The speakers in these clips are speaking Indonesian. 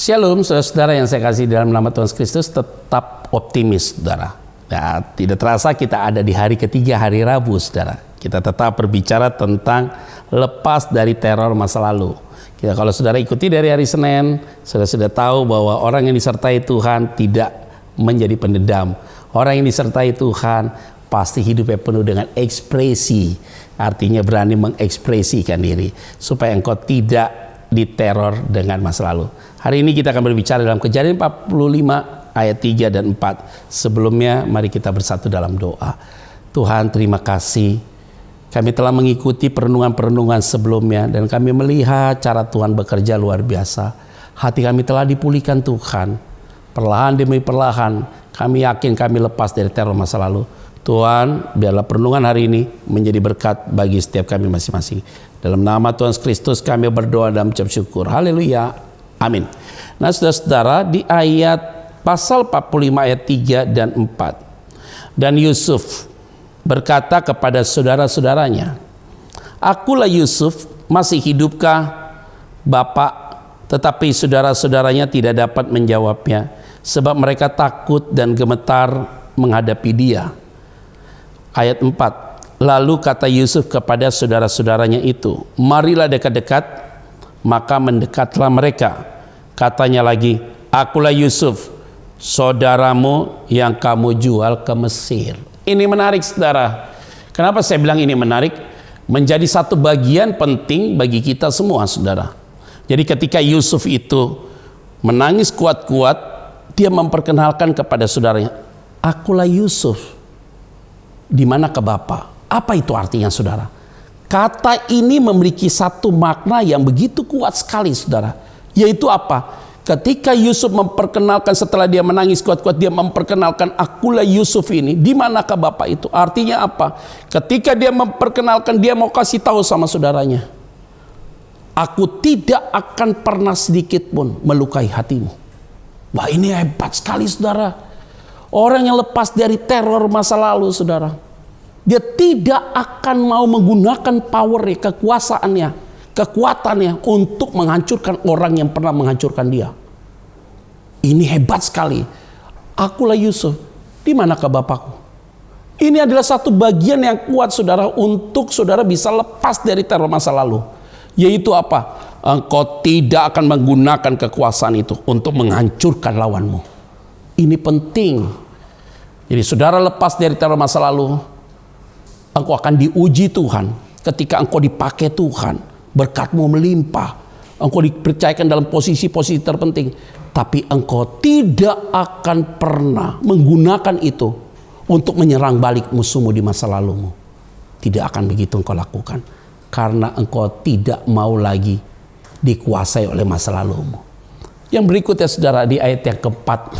Shalom, saudara-saudara yang saya kasih dalam nama Tuhan Kristus, tetap optimis, saudara. Ya, tidak terasa kita ada di hari ketiga, hari Rabu, saudara. Kita tetap berbicara tentang lepas dari teror masa lalu. Kalau saudara ikuti dari hari Senin, saudara sudah tahu bahwa orang yang disertai Tuhan tidak menjadi pendendam. Orang yang disertai Tuhan pasti hidupnya penuh dengan ekspresi. Artinya berani mengekspresikan diri supaya engkau tidak diteror dengan masa lalu. Hari ini kita akan berbicara dalam Kejadian 45 ayat 3 dan 4. Sebelumnya mari kita bersatu dalam doa. Tuhan, terima kasih. Kami telah mengikuti perenungan-perenungan sebelumnya dan kami melihat cara Tuhan bekerja luar biasa. Hati kami telah dipulihkan Tuhan. Perlahan demi perlahan kami yakin kami lepas dari teror masa lalu. Tuhan, biarlah perenungan hari ini menjadi berkat bagi setiap kami masing-masing. Dalam nama Tuhan Kristus kami berdoa dan mengucap syukur. Haleluya. Amin. Nah, saudara-saudara, di ayat pasal 45 ayat 3 dan 4. Dan Yusuf berkata kepada saudara-saudaranya, "Akulah Yusuf, masih hidupkah Bapak?" Tetapi saudara-saudaranya tidak dapat menjawabnya, sebab mereka takut dan gemetar menghadapi dia. Ayat 4. Lalu kata Yusuf kepada saudara-saudaranya itu, "Marilah dekat-dekat." Maka mendekatlah mereka. Katanya lagi, "Akulah Yusuf, saudaramu yang kamu jual ke Mesir." Ini menarik, saudara. Kenapa saya bilang ini menarik? Menjadi satu bagian penting bagi kita semua, saudara. Jadi ketika Yusuf itu menangis kuat-kuat, dia memperkenalkan kepada saudaranya, "Akulah Yusuf, di mana ke Bapak?" Apa itu artinya, saudara? Kata ini memiliki satu makna yang begitu kuat sekali, saudara. Yaitu apa? Ketika Yusuf memperkenalkan, setelah dia menangis kuat-kuat, dia memperkenalkan, "Akulah Yusuf ini, di manakah Bapak itu?" Artinya apa? Ketika dia memperkenalkan, dia mau kasih tahu sama saudaranya, "Aku tidak akan pernah sedikit pun melukai hatimu." Wah, ini hebat sekali, saudara. Orang yang lepas dari teror masa lalu, saudara, dia tidak akan mau menggunakan power-nya, kekuasaannya, kekuatannya untuk menghancurkan orang yang pernah menghancurkan dia. Ini hebat sekali. "Akulah Yusuf, di manakah Bapakku?" Ini adalah satu bagian yang kuat, saudara, untuk saudara bisa lepas dari teror masa lalu. Yaitu apa? Engkau tidak akan menggunakan kekuasaan itu untuk menghancurkan lawanmu. Ini penting. Jadi saudara lepas dari teror masa lalu, engkau akan diuji Tuhan. Ketika engkau dipakai Tuhan, berkatmu melimpah, engkau dipercayakan dalam posisi-posisi terpenting, tapi engkau tidak akan pernah menggunakan itu untuk menyerang balik musuhmu di masa lalumu. Tidak akan begitu engkau lakukan, karena engkau tidak mau lagi dikuasai oleh masa lalumu. Yang berikutnya, saudara, di ayat yang keempat,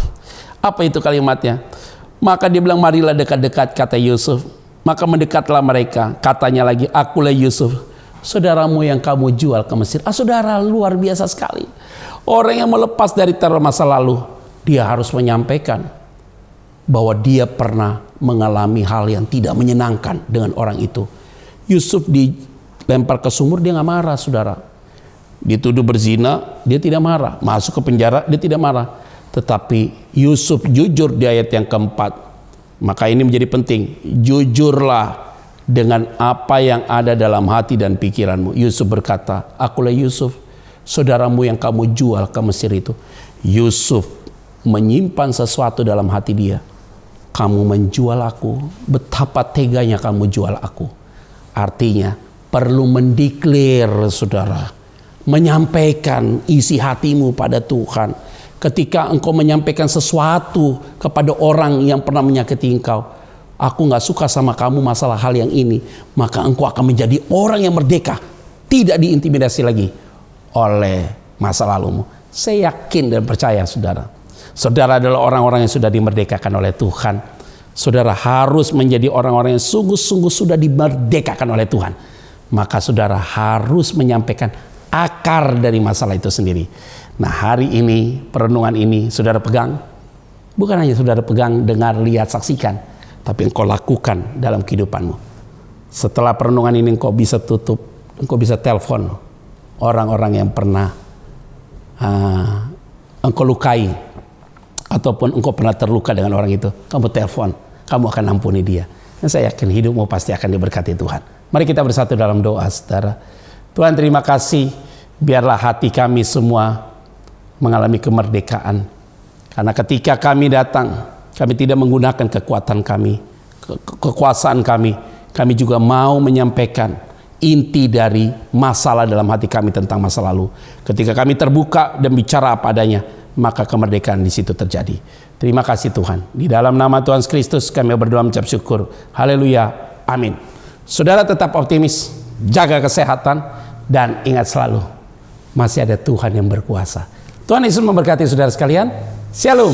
apa itu kalimatnya? Maka dia bilang, "Marilah dekat-dekat," kata Yusuf. Maka mendekatlah mereka. Katanya lagi, "Akulah Yusuf, saudaramu yang kamu jual ke Mesir." Saudara, luar biasa sekali. Orang yang melepas dari teror masa lalu, dia harus menyampaikan bahwa dia pernah mengalami hal yang tidak menyenangkan dengan orang itu. Yusuf dilempar ke sumur, dia nggak marah, saudara. Dituduh berzina, dia tidak marah. Masuk ke penjara, dia tidak marah. Tetapi Yusuf jujur di ayat yang keempat. Maka ini menjadi penting. Jujurlah dengan apa yang ada dalam hati dan pikiranmu. Yusuf berkata, "Akulah Yusuf, saudaramu yang kamu jual ke Mesir itu." Yusuf menyimpan sesuatu dalam hati dia. "Kamu menjual aku, betapa teganya kamu jual aku." Artinya perlu mendeklar, saudara, menyampaikan isi hatimu pada Tuhan. Ketika engkau menyampaikan sesuatu kepada orang yang pernah menyakiti engkau, "Aku gak suka sama kamu masalah hal yang ini," maka engkau akan menjadi orang yang merdeka, tidak diintimidasi lagi oleh masa lalumu. Saya yakin dan percaya, saudara, saudara adalah orang-orang yang sudah dimerdekakan oleh Tuhan. Saudara harus menjadi orang-orang yang sungguh-sungguh sudah dimerdekakan oleh Tuhan. Maka saudara harus menyampaikan akar dari masalah itu sendiri. Nah, hari ini, perenungan ini saudara pegang. Bukan hanya saudara pegang, dengar, lihat, saksikan, tapi engkau lakukan dalam kehidupanmu. Setelah perenungan ini engkau bisa tutup, engkau bisa telepon orang-orang yang pernah engkau lukai, ataupun engkau pernah terluka dengan orang itu, kamu telepon, kamu akan ampuni dia. Dan saya yakin hidupmu pasti akan diberkati Tuhan. Mari kita bersatu dalam doa, saudara. Tuhan, terima kasih, biarlah hati kami semua mengalami kemerdekaan. Karena ketika kami datang, kami tidak menggunakan kekuatan kami, kekuasaan kami. Kami juga mau menyampaikan inti dari masalah dalam hati kami tentang masa lalu. Ketika kami terbuka dan bicara apa adanya, maka kemerdekaan di situ terjadi. Terima kasih Tuhan. Di dalam nama Tuhan Kristus kami berdoa mengucap syukur. Haleluya. Amin. Saudara tetap optimis, jaga kesehatan, dan ingat selalu, masih ada Tuhan yang berkuasa. Tuhan Yesus memberkati saudara sekalian. Shalom.